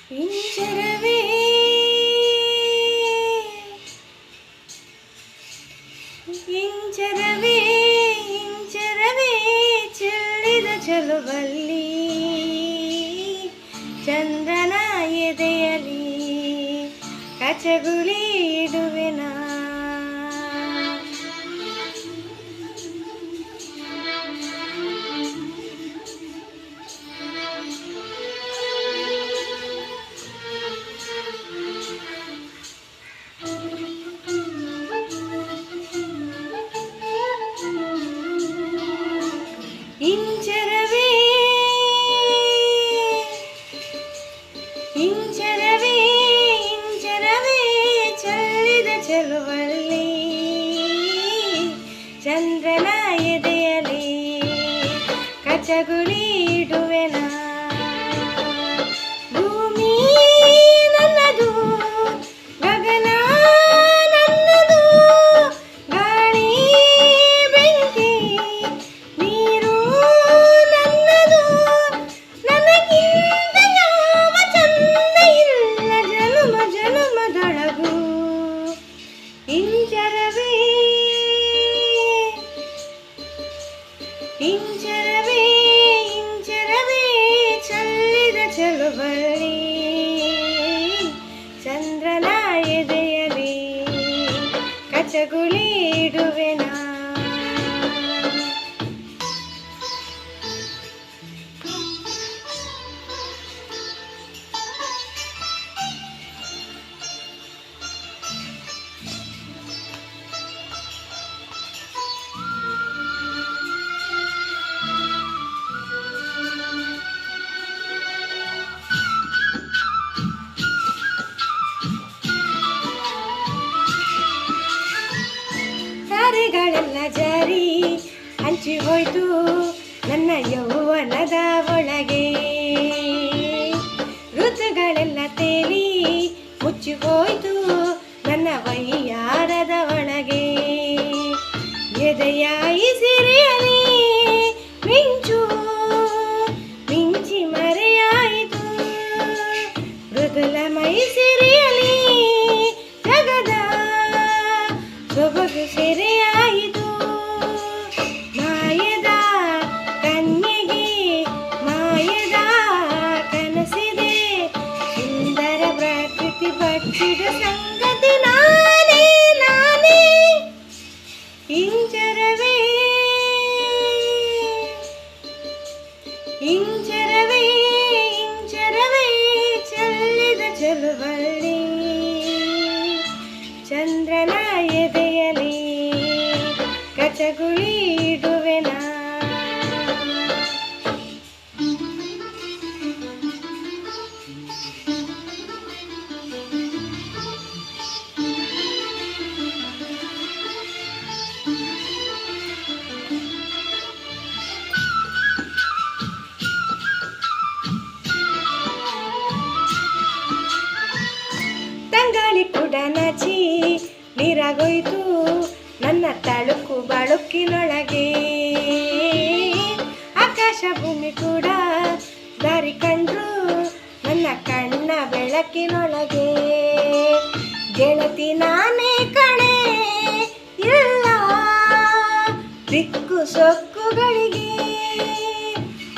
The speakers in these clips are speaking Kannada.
ಇಂಚರವೇ ಇಂಚರವೇ ಇಂಚರವೇ ಚೆಲ್ಲಿದ ಚೆಲುವಲ್ಲಿ ಚಂದ್ರನ ಎದೆಯಲಿ ಕಚಗುಳಿ ಇಡುವೆನಾ. ಇಂಚರವೇ ಇಂಚರವೇ ಇಂಚರವೇ ಚೆಲ್ಲಿದ ಚೆಲುವಲ್ಲಿ ಚಂದ್ರನ ಎದೆಯಲಿ ಕಚಗುಳಿ ಇಡುವೆನಾ. ಭೂಮಿ ನನ್ನದು, ಗಗನ ನನ್ನದು, ಗಾಳಿ ಬೆಂಕಿ ನೀರು ನನ್ನದು, ನನಗಿಂತ ಯಾವ ಚಂದ ಇಲ್ಲ ಜನುಮ ಜನುಮದೊಳಗು. ಇಂಚರವೇ ಇಂಚರವೇ ಇಂಚರವೇ ಚೆಲ್ಲಿದ ಚೆಲುವಲ್ಲಿ ಚಂದ್ರನ ಎದೆಯಲಿ ಕಚಗುಳಿ ಇಡುವೆನಾ. ತಾರೆಗಳೆಲ್ಲ ಜಾರಿ ಹಂಚಿ ಹೋಯ್ತು ನನ್ನ ಯೌವನದ ಒಳಗೆ, ಋತುಗಳೆಲ್ಲ ತೇಲಿ ಮುಚ್ಚಿ ಹೋಯ್ತು ನನ್ನ ವೈಯಾರದ ಒಳಗೆ. ಎದೆಯ ಸಿರಿಯಲಿ ಮಿಂಚು ಮಿಂಚಿ ಮರೆಯಾಯಿತು, ಮೃದುಲ ಮೈ ಸಿರಿಯಲಿ ಜಗದ ಸೊಬಗು ಸೆರೆಯಾಯಿತು. ಮಾಯದ ಕನ್ಯೆಗೆ ಮಾಯದ ಕನಸಿದೆ, ಸುಂದರ ಪ್ರಕೃತಿ ಬಚ್ಚಿದ ಸಂಗತಿ ನಾನೇ ನಾನೇ. ಇಂಚರವೇ ಇಂಚರವೇ ಇಂಚರವೇ ಚೆಲ್ಲಿದ ಚೆಲುವಲ್ಲಿ ಚಂದ್ರನ ಎದೆಯಲಿ ಕಚಗುಳಿ ಇಡುವೆನಾ. ತಂಗಾಳಿ ಕೂಡ ನಾಚಿ ನೀರಾಗೋಯ್ತು ನನ್ನ ತಳುಕು ಬಳುಕಿನೊಳಗೆ, ಆಕಾಶ ಭೂಮಿ ಕೂಡ ದಾರಿ ಕಂಡ್ರು ನನ್ನ ಕಣ್ಣ ಬೆಳಕಿನೊಳಗೆ. ಗೆಳತಿ ನಾನೇ ಕಣೆ ಇಲ್ಲ ದಿಕ್ಕು ಸೊಕ್ಕುಗಳಿಗೆ,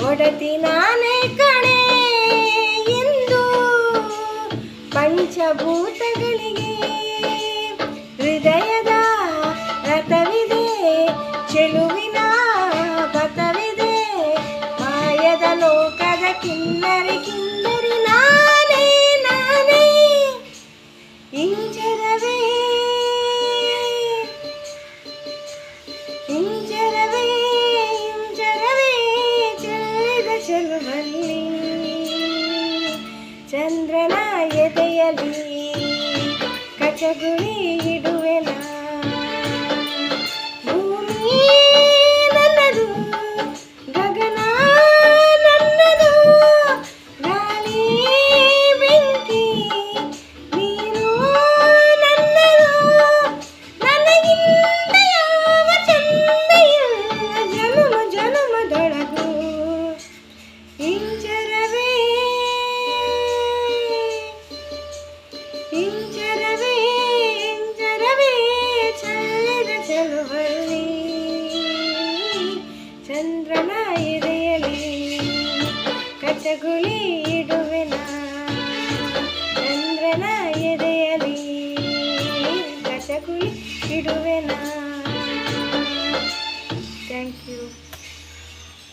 ಒಡತಿ ನಾನೇ ಕಣೆ ಎಂದು ಪಂಚಭೂತಗಳಿಗೆ. ಹೃದಯದ ರಥವಿದೆ ಚೆಲುವಿನ ಪಥವಿದೆ, ಮಾಯದ ಲೋಕದ ಕಿನ್ನರಿ ಕಿನ್ನರಿ ನಾನೇ ನಾನೇ. ಇಂಚರವೇ ಇಂಚರವೇ ಇಂಚರವೇ ಚೆಲ್ಲಿದ ಚೆಲುವಲ್ಲಿ ಚಂದ್ರನ ಎದೆಯಲಿ ಕಚಗುಳಿ ಇಡುವೆನಾ. ಭೂಮಿ ನನ್ನದು, ಗಗನ ನನ್ನದು, ಗಾಳಿ ಬೆಂಕಿ ನೀರು ನನ್ನದು, ನನಗಿಂತ ಯಾವ ಚಂದ ಇಲ್ಲ ಜನುಮ ಜನುಮದೊಳಗು. ಇಂಚರವೇ ಮಗನ ಎದೆಯಲಿ ಕಚಗುಳಿ ಇಡು